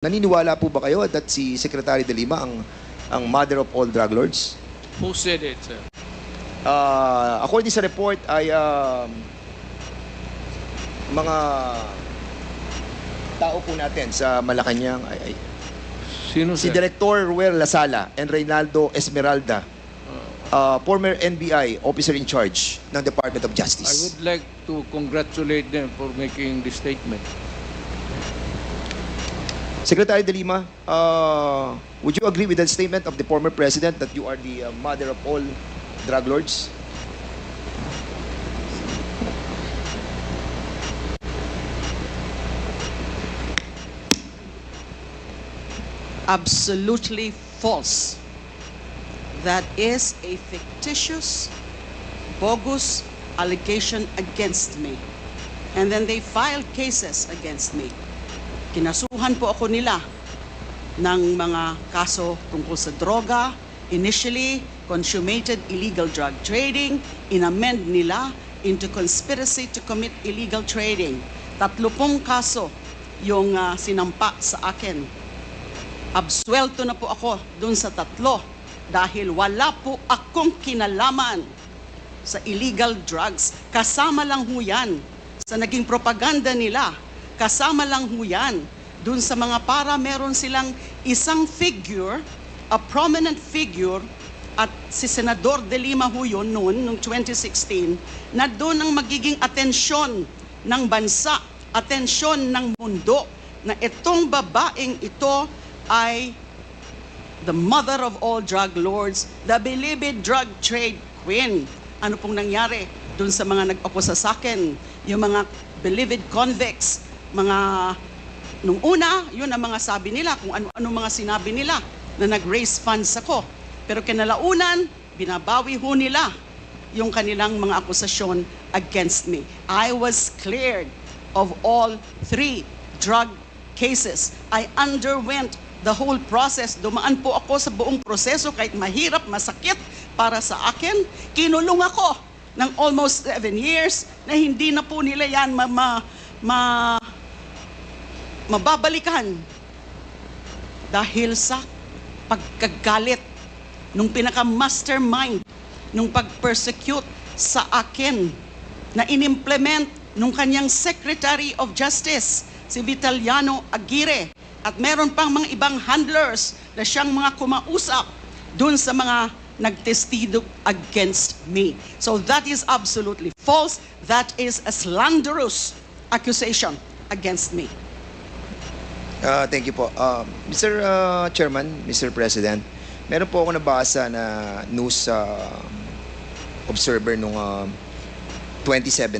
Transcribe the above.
Naniniwala po ba kayo that si Secretary De Lima ang mother of all drug lords? Who said it, sir? According sa report ay mga tao po natin sa Malacanang ay Sino, si sir? Director Ruel Lasala and Reynaldo Esmeralda, former NBI officer in charge ng Department of I Justice. would like to congratulate them for making this statement. Secretary De Lima, would you agree with the statement of the former president that you are the mother of all drug lords? Absolutely false. That is a fictitious, bogus allegation against me. And then they filed cases against me. Kinasuhan po ako nila ng mga kaso tungkol sa droga. Initially, consummated illegal drug trading. Inamend nila into conspiracy to commit illegal trading. 30 kaso yung sinampa sa akin. Absuelto na po ako dun sa 3 dahil wala po akong kinalaman sa illegal drugs. Kasama lang ho yan sa naging propaganda nila. Kasama lang ho yan dun sa mga para meron silang isang figure, a prominent figure, at si Senador De Lima ho yun noon, noong 2016, na doon ang magiging atensyon ng bansa, atensyon ng mundo, na itong babaeng ito ay the mother of all drug lords, the beloved drug trade queen. Ano pong nangyari dun sa mga nag-oposa sa akin, yung mga beloved convicts, mga nung una, yun ang mga sabi nila, kung ano-ano mga sinabi nila na nag-raise funds ako. Pero kinalaunan, binabawi ho nila yung kanilang mga akusasyon against me. I was cleared of all 3 drug cases. I underwent the whole process. Dumaan po ako sa buong proseso kahit mahirap, masakit para sa akin. Kinulong ako ng almost 7 years na hindi na po nila yan mababalikan dahil sa pagkagalit nung pinaka-mastermind nung pag-persecute sa akin na inimplement nung kanyang Secretary of Justice, si Vitaliano Aguirre. At meron pang mga ibang handlers na siyang mga kumausap dun sa mga nagtestigo against me. So that is absolutely false. That is a slanderous accusation against me. Thank you po. Mr. Chairman, Mr. President, meron po ako nabasa na news Observer noong 2017.